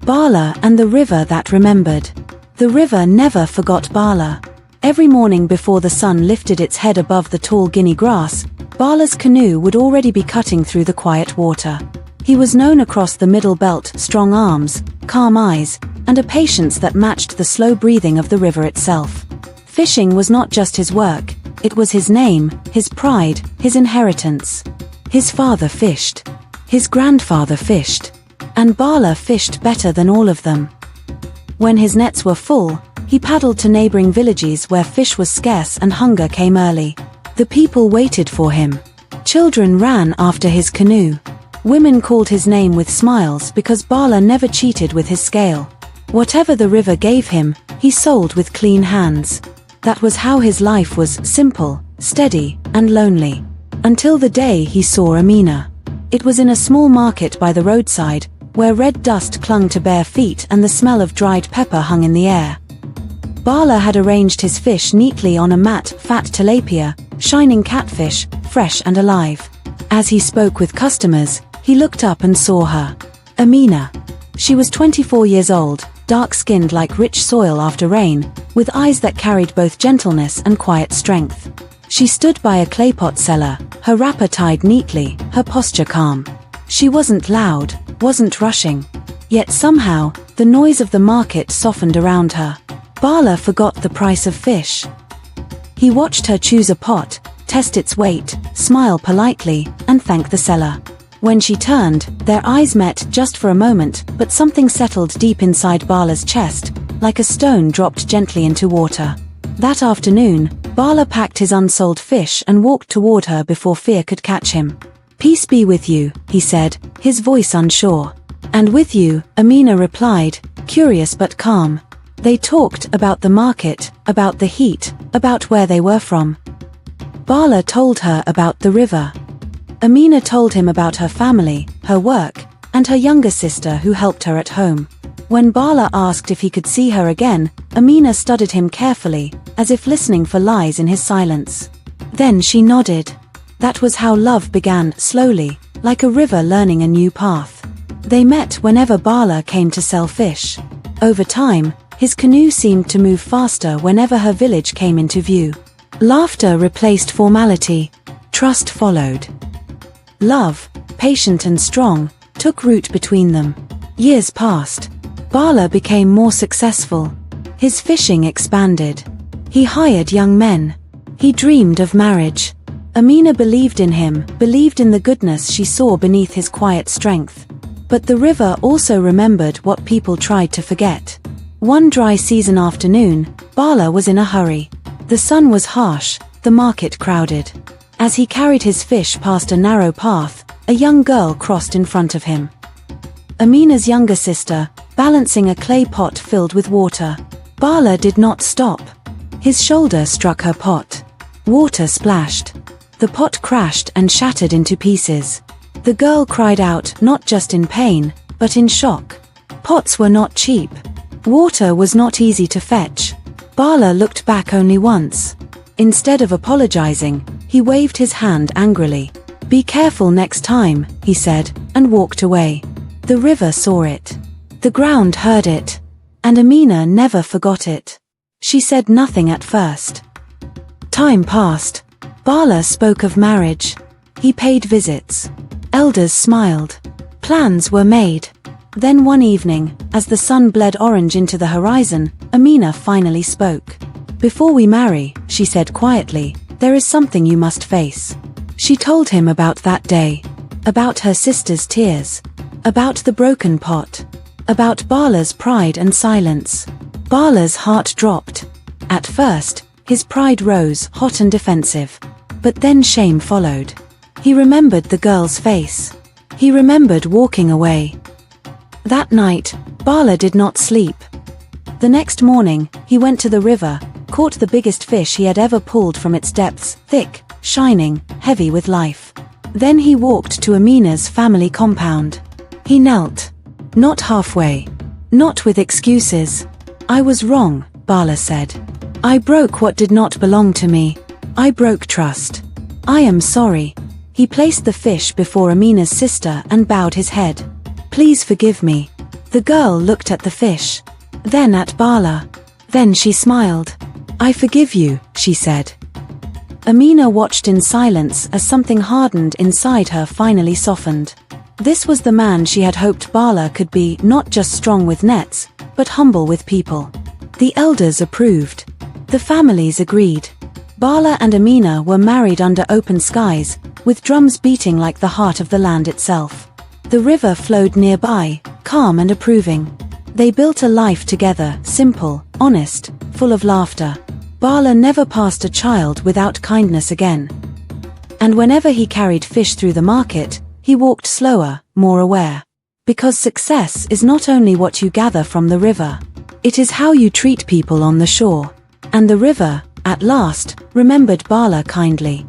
Bala and the river that remembered. The river never forgot Bala. Every morning before the sun lifted its head above the tall Guinea grass, Bala's canoe would already be cutting through the quiet water. He was known across the Middle Belt: strong arms, calm eyes, and a patience that matched the slow breathing of the river itself. Fishing was not just his work, it was his name, his pride, his inheritance. His father fished. His grandfather fished. And Bala fished better than all of them. When his nets were full, he paddled to neighboring villages where fish was scarce and hunger came early. The people waited for him. Children ran after his canoe. Women called his name with smiles because Bala never cheated with his scale. Whatever the river gave him, he sold with clean hands. That was how his life was: simple, steady, and lonely. Until the day he saw Amina. It was in a small market by the roadside, where red dust clung to bare feet and the smell of dried pepper hung in the air. Bala had arranged his fish neatly on a mat: fat tilapia, shining catfish, fresh and alive. As he spoke with customers, he looked up and saw her. Amina. She was 24 years old, dark-skinned like rich soil after rain, with eyes that carried both gentleness and quiet strength. She stood by a claypot cellar, her wrapper tied neatly, her posture calm. She wasn't loud, wasn't rushing. Yet somehow, the noise of the market softened around her. Bala forgot the price of fish. He watched her choose a pot, test its weight, smile politely, and thank the seller. When she turned, their eyes met just for a moment, but something settled deep inside Bala's chest, like a stone dropped gently into water. That afternoon, Bala packed his unsold fish and walked toward her before fear could catch him. "Peace be with you," he said, his voice unsure. "And with you," Amina replied, curious but calm. They talked about the market, about the heat, about where they were from. Bala told her about the river. Amina told him about her family, her work, and her younger sister who helped her at home. When Bala asked if he could see her again, Amina studied him carefully, as if listening for lies in his silence. Then she nodded. That was how love began, slowly, like a river learning a new path. They met whenever Bala came to sell fish. Over time, his canoe seemed to move faster whenever her village came into view. Laughter replaced formality. Trust followed. Love, patient and strong, took root between them. Years passed. Bala became more successful. His fishing expanded. He hired young men. He dreamed of marriage. Amina believed in him, believed in the goodness she saw beneath his quiet strength. But the river also remembered what people tried to forget. One dry season afternoon, Bala was in a hurry. The sun was harsh, the market crowded. As he carried his fish past a narrow path, a young girl crossed in front of him. Amina's younger sister, balancing a clay pot filled with water. Bala did not stop. His shoulder struck her pot. Water splashed. The pot crashed and shattered into pieces. The girl cried out, not just in pain, but in shock. Pots were not cheap. Water was not easy to fetch. Bala looked back only once. Instead of apologizing, he waved his hand angrily. "Be careful next time," he said, and walked away. The river saw it. The ground heard it. And Amina never forgot it. She said nothing at first. Time passed. Bala spoke of marriage. He paid visits. Elders smiled. Plans were made. Then one evening, as the sun bled orange into the horizon, Amina finally spoke. "Before we marry," she said quietly, "there is something you must face." She told him about that day. About her sister's tears. About the broken pot. About Bala's pride and silence. Bala's heart dropped. At first, his pride rose, hot and defensive. But then shame followed. He remembered the girl's face. He remembered walking away. That night, Bala did not sleep. The next morning, he went to the river, caught the biggest fish he had ever pulled from its depths, thick, shining, heavy with life. Then he walked to Amina's family compound. He knelt. Not halfway. Not with excuses. "I was wrong," Bala said. "I broke what did not belong to me. I broke trust. I am sorry." He placed the fish before Amina's sister and bowed his head. "Please forgive me." The girl looked at the fish, then at Bala. Then she smiled. "I forgive you," she said. Amina watched in silence as something hardened inside her finally softened. This was the man she had hoped Bala could be, not just strong with nets, but humble with people. The elders approved. The families agreed. Bala and Amina were married under open skies, with drums beating like the heart of the land itself. The river flowed nearby, calm and approving. They built a life together, simple, honest, full of laughter. Bala never passed a child without kindness again. And whenever he carried fish through the market, he walked slower, more aware. Because success is not only what you gather from the river, it is how you treat people on the shore. And the river, at last, remembered Bala kindly.